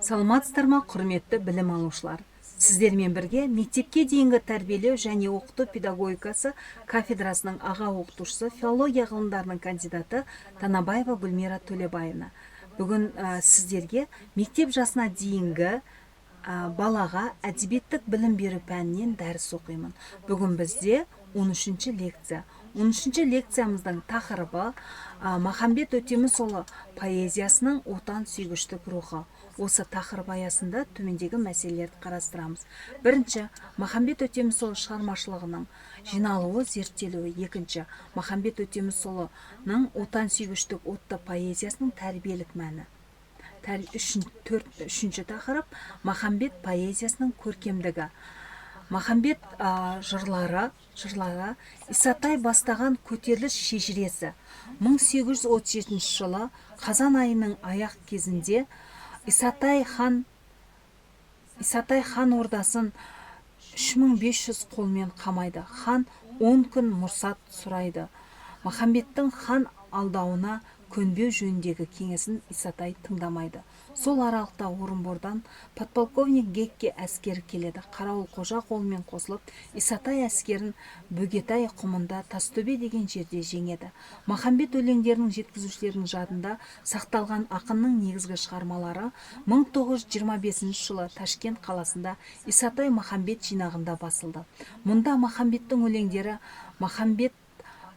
Саламатсыздар ма, құрметті білім алушылар. Сіздермен бірге мектепке дейінгі тәрбиелеу және оқыту педагогикасы кафедрасының аға оқытушысы, филология ғылымдарының кандидаты Танабаева Гүлмира Төлебаевна. Бүгін сіздерге мектеп жасына дейінгі балаға әдебиеттік білім беру пәнінен дәріс оқимын. Бүгін бізде 13-ші лекция. 13-ші лекциямыздың тақырыбы Махамбет Өтемісұлы поэзиясының отан сүйгіштік рухы. Осы тақырып аясында төмендегі мәселелерді қарастырамыз. Бірінші, Махамбет Өтемісұлы шығармашылығының жиналуы, зерттелуі. Екінші, Махамбет Өтемісұлының отан сүйгіштік отты поэзиясының тәрбиелік мәні. Үшінші тақырып, Махамбет поэзиясының көркемдігі. Махамбет жырлары Исатай бастаған көтеріліс шежіресі. 1837 жылы қазан айының аяқ кезінде Исатай хан ордасын 3500 қолмен қамайды. Хан 10 күн мұрсат сұрайды. Махамбеттің хан алдауына көнбеу жөніндегі кеңесін Исатай тыңдамайды. Сол аралықта Орынбордан подполковник Гекке әскері келеді. Қарауыл қожа қолымен қосылып, Исатай әскерін Бөгетай құмында Тастөбе деген жерде жеңеді. Махамбет өлеңдерінің жеткізушілерінің жадында сақталған ақынның негізгі шығармалары 1925 жылы Ташкент қаласында Исатай Махамбет жинағында басылды. Мұнда Махамбеттің өлеңдері Махамбет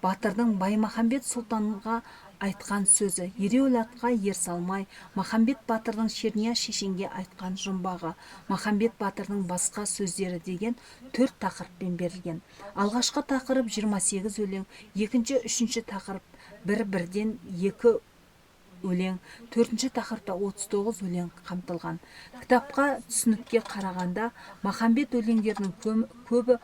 батырдың Баймахамбет сұлтанға айтқан сөзі, ереуіл атқа ер салмай, Махамбет батырдың Шерния шешенге айтқан жұмбағы, Махамбет батырдың басқа сөздері деген 4 тақырыппен берілген. Алғашқы тақырып 28 өлең, екінші, үшінші тақырып бір-бірден 2 өлең, төртінші тақырыпта 39 өлең қамтылған. Кітапқа түсінікке қарағанда Махамбет өлеңдерінің көбі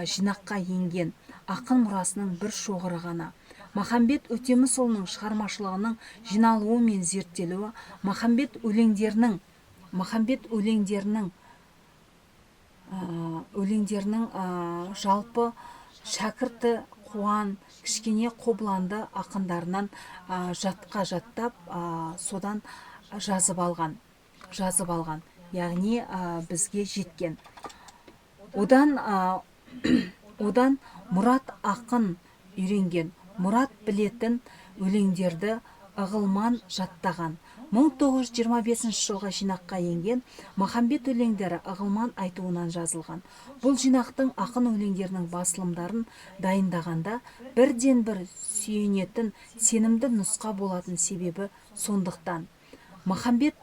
жинаққа енген, ақын мұрасының бір шоғыры ғана. Махамбет Өтемісұлының шығармашылығының жиналуы мен зерттелуі Махамбет өлеңдерінің жалпы шәкірті Қуан, кішкене Қобланды ақындарынан жатқа жаттап, содан жазып алған, яғни бізге жеткен. Одан Мұрат ақын үйренген, Мұрат білетін өлеңдерді ығылман жаттаған. 1925 жылға жинаққа енген Махамбет өлеңдері ығылман айтуынан жазылған. Бұл жинақтың ақын өлеңдерінің басылымдарын дайындағанда бірден бір сүйенетін сенімді нұсқа болатын себебі сондықтан. Махамбет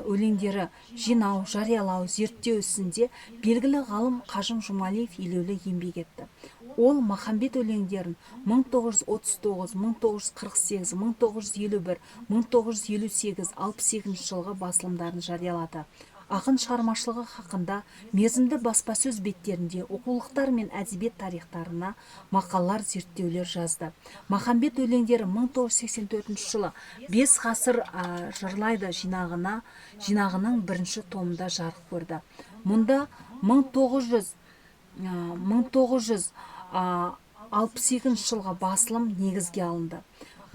өлеңдері жинау, жариялау, зерттеу ісінде белгілі ғалым Қажым Жұмалиев елеулі еңбек етті. Ол Махамбет өлеңдерін 1939, 1948, 1951, 1958, 68 жылғы басылымдарын жариялады. Ақын шығармашылығы хақында мерзімді баспасөз беттерінде оқулықтар мен әдебиет тарихтарына мақалалар, зерттеулер жазды. Махамбет өлеңдері 1984 жылы 5 ғасыр жырлайды жинағының бірінші томында жарық көрді. Мұнда 1962 жылғы басылым негізге алынды.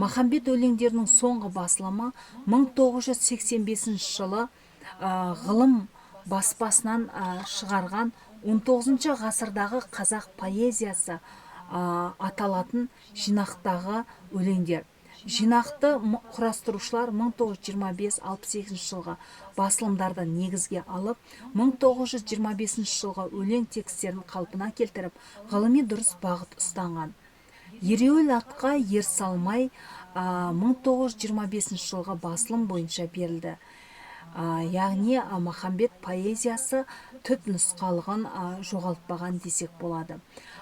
Махамбет өлеңдерінің соңғы басылымы 1985 жылы ғылым баспасынан шығарған 19 ғасырдағы қазақ поэзиясы аталатын жинақтағы өлеңдер. Жинақты құрастырушылар 1925-68 жылғы басылымдарды негізге алып, 1925 жылғы өлең текстерін қалпына келтіріп, ғылыми дұрыс бағыт ұстанған. Ереуіл атқа ер салмай 1925 жылғы басылым бойынша берілді. Яғни Махамбет поэзиясы түп нұсқалығын жоғалтпаған десек болады.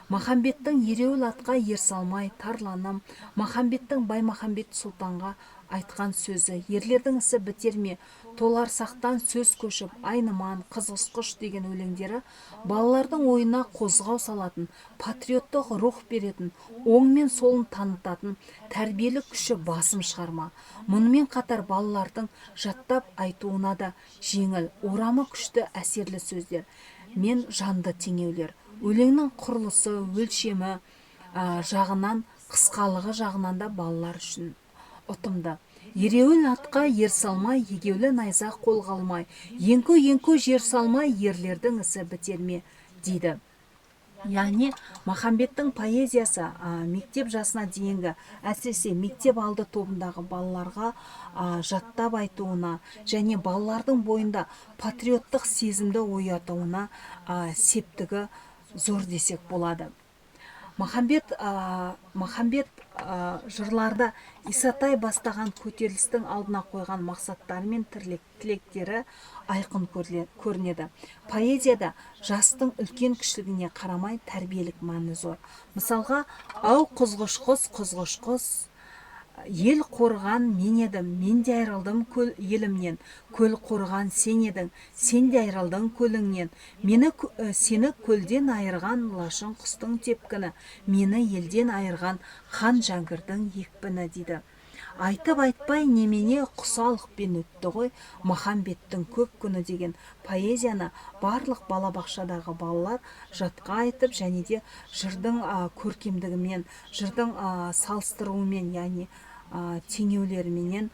Махамбеттің ереуіл атқа ер салмай, тарланым, Махамбеттің Баймахамбет сұлтанға айтқан сөзі, ерлердің ісі бітер ме, толарсақтан сөз көшіп, айныман, қызғышқыш деген өлеңдері балалардың ойына қозғау салатын, патриоттық рух беретін, оң мен солын танытатын, тәрбиелік күші басым шығарма. Мұнымен қатар балалардың жаттап айтуына да жеңіл, орамы күшті әсерлі сөздер мен жанды теңеулер. Өлеңнің құрылысы, өлшемі жағынан, қысқалығы жағынан да балалар үшін ұтымды. Ереуіл атқа ер салмай, егеулі найза қолға алмай, еңкі жер салмай, ерлердің ісі бітер ме дейді. Яғни Махамбеттің поэзиясы мектеп жасына дейінгі, әсіресе мектеп алды тобындағы балаларға жаттап айтуына және балалардың бойында патриоттық сезімді оятуына септігі зор десек болады. Махамбет жырларда Исатай бастаған көтерілістің алдына қойған мақсаттары мен тілектері айқын көрінеді. Поэзияда жастың үлкен кішілігіне қарамай тәрбиелік мәні зор. Мысалға, ау қызғыш құс, ел қорған мен едім, мен де айрылдым елімнен, көл қорған сен едің, сен де айрылдың көліңнен, сені көлден айырған лашын құстың тепкіні, мені елден айырған хан жәңгірдің екпіні дейді. Айтып айтпай немене құсалықпен өтті ғой Махамбеттің көп күні деген поэзияны барлық балабақшадағы балалар жатқа айтып және де жырдың көркемдігімен, жырдың салыстыруымен, яғни теңеулеріменен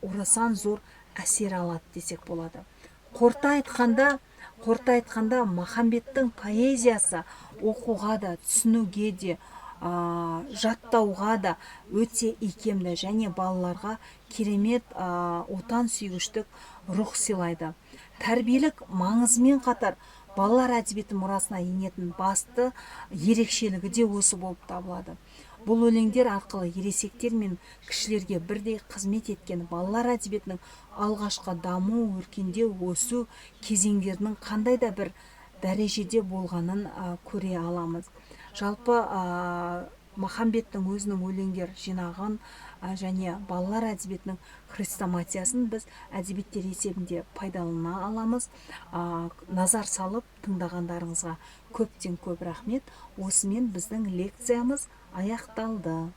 орасан зор әсер алады десек болады. Қорыта айтқанда Махамбеттің поэзиясы оқуға да, түсінуге де, жаттауға да өте икемді және балаларға керемет отан сүйгіштік рух сыйлайды. Тәрбиелік маңызымен қатар балалар әдебиеті мұрасына енетін басты ерекшелігі де осы болып табылады. Бұл өлеңдер арқылы ересектер мен кішілерге бірдей қызмет еткен балалар әдебиетінің алғашқы даму, өркендеу, өсу кезеңдерінің қандай да бір дәрежеде болғанын көре аламыз. Жалпы Махамбеттің өзінің өлеңдер жинағын және балалар әдебиетінің хрестоматиясын біз әдебиеттер есебінде пайдалана аламыз. Назар салып тыңдағандарыңызға көптен көп рахмет. Осымен біздің лекциямыз аяқталды.